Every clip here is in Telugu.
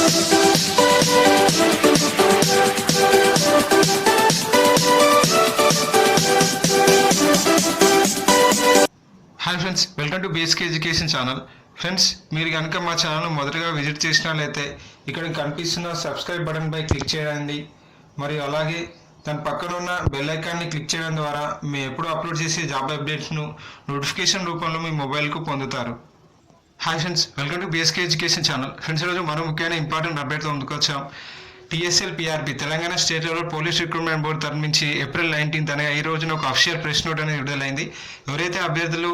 Hi friends, welcome to basic education channel. Friends, మీరు కనుక మా ఛానల్ మొదటగా విజిట్ చేసినట్లయితే ఇక్కడ కనిపిస్తున్న సబ్స్క్రైబ్ బటన్ పై క్లిక్ చేయండి. మరియు అలాగే దాని పక్కన ఉన్న బెల్ ఐకాన్ని క్లిక్ చేయడం ద్వారా మేము ఎప్పుడు అప్లోడ్ చేసే జాబ్ అప్డేట్స్ను నోటిఫికేషన్ రూపంలో మీ మొబైల్కు పొందుతారు. Hi friends, welcome to basic education channel. Friends, ఈరోజు మరో ముఖ్యమైన ఇంపార్టెంట్ అప్డేట్తో ముందుకు వచ్చాం. TSL PRB Telangana state level police recruitment board తరఫు నుంచి ఏప్రిల్ 19 అనే ఈ రోజున ఒక అఫీషియల్ ప్రెస్ నోట్ అనేది విడుదలైంది. ఎవరైతే అభ్యర్థులు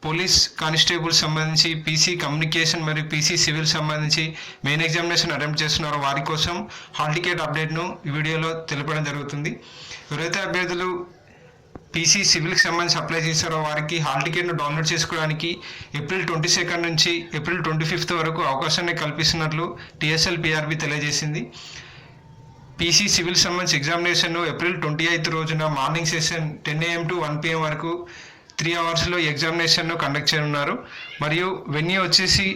పోలీస్ కానిస్టేబుల్ సంబంధించి పీసీ కమ్యూనికేషన్ మరియు పీసీ సివిల్ సంబంధించి మెయిన్ ఎగ్జామినేషన్ అటెంప్ట్ చేస్తున్నారో వారి కోసం హాల్ టికెట్ అప్డేట్ను ఈ వీడియోలో తెలపడం జరుగుతుంది. ఎవరైతే అభ్యర్థులు పీసీ సివిల్కి సంబంధించి అప్లై చేశారో వారికి హాల్ టికెట్ను డౌన్లోడ్ చేసుకోవడానికి ఏప్రిల్ 22 నుంచి ఏప్రిల్ 25 వరకు అవకాశాన్ని కల్పిస్తున్నట్లు టీఎస్ఎల్ పిఆర్బి తెలియజేసింది. పీసీ సివిల్ సంబంధించి ఎగ్జామినేషన్ను ఏప్రిల్ 28 రోజున morning session 10 AM to 1 PM వరకు 3 అవర్స్లో ఎగ్జామినేషన్ను కండక్ట్ చేయనున్నారు. మరియు వెన్యూ వచ్చేసి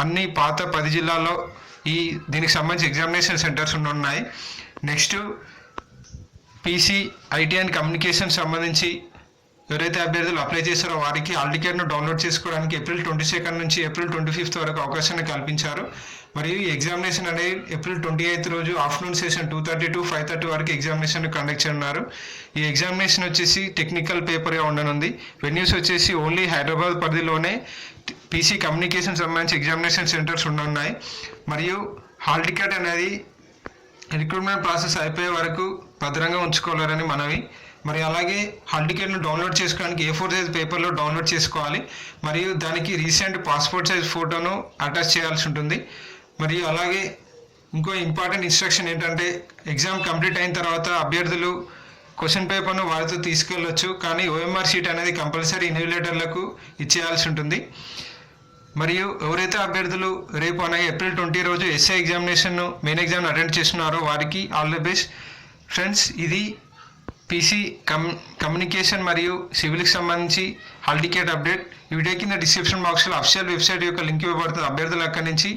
అన్ని పాత 10 జిల్లాల్లో దీనికి సంబంధించి ఎగ్జామినేషన్ సెంటర్స్ ఉన్నాయి. Next PC IT and communication సంబంధించి ఎవరైతే అభ్యర్థులు అప్లై చేశారో వారికి హాల్ టికెట్ను డౌన్లోడ్ చేసుకోవడానికి ఏప్రిల్ 22 నుంచి ఏప్రిల్ 25 వరకు అవకాశాన్ని కల్పించారు. మరియు ఈ ఎగ్జామినేషన్ అనేది ఏప్రిల్ 28 రోజు ఆఫ్టర్నూన్ సెషన్ 2:30 to 5:30 వరకు ఎగ్జామినేషన్ కండక్ట్ చేయనున్నారు. ఈ ఎగ్జామినేషన్ వచ్చేసి టెక్నికల్ పేపర్గా ఉండనుంది. వెన్యూస్ వచ్చేసి ఓన్లీ హైదరాబాద్ పరిధిలోనే పీసీ కమ్యూనికేషన్ సంబంధించి ఎగ్జామినేషన్ సెంటర్స్ ఉన్నాయి. మరియు హాల్ టికెట్ అనేది రిక్రూట్మెంట్ ప్రాసెస్ అయిపోయే వరకు భద్రంగా ఉంచుకోవాలని మనవి. మరి అలాగే హాల్ టికెట్ను డౌన్లోడ్ చేసుకోవడానికి A4 సైజ్ పేపర్లో డౌన్లోడ్ చేసుకోవాలి. మరియు దానికి రీసెంట్ పాస్పోర్ట్ సైజ్ ఫోటోను అటాచ్ చేయాల్సి ఉంటుంది. మరియు అలాగే ఇంకో ఇంపార్టెంట్ ఇన్స్ట్రక్షన్ ఏంటంటే ఎగ్జామ్ కంప్లీట్ అయిన తర్వాత అభ్యర్థులు క్వశ్చన్ పేపర్ను వారితో తీసుకెళ్ళొచ్చు, కానీ OMR షీట్ అనేది కంపల్సరీ ఇన్విజిలేటర్లకు ఇచ్చేయాల్సి ఉంటుంది. మరియు ఎవరైతే అభ్యర్థులు రేపు అనగా ఏప్రిల్ 20 రోజు ఎస్ఐ ఎగ్జామినేషన్ను మెయిన్ ఎగ్జామ్ అటెండ్ చేస్తున్నారో వారికి ఆల్ ది బెస్ట్. ఫ్రెండ్స్, ఇది పీసీ కమ్యూనికేషన్ మరియు సివిల్కి సంబంధించి హాల్ టికెట్ అప్డేట్. ఈ వీడియో కింద డిస్క్రిప్షన్ బాక్స్లో అఫీషియల్ వెబ్సైట్ యొక్క లింక్ ఇవ్వబడుతుంది. అభ్యర్థులు అక్కడి నుంచి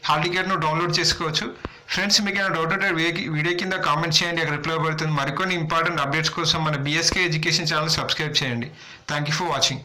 హాల్ టికెట్ను డౌన్లోడ్ చేసుకోవచ్చు. ఫ్రెండ్స్, మీకు ఏమైనా డౌట్ ఉంటే వీడియో కింద కామెంట్ చేయండి, అక్కడ రిప్లై పడుతుంది. మరికొన్ని ఇంపార్టెంట్ అప్డేట్స్ కోసం మన BSK ఎడ్యుకేషన్ ఛానల్ సబ్స్క్రైబ్ చేయండి. Thank you for watching.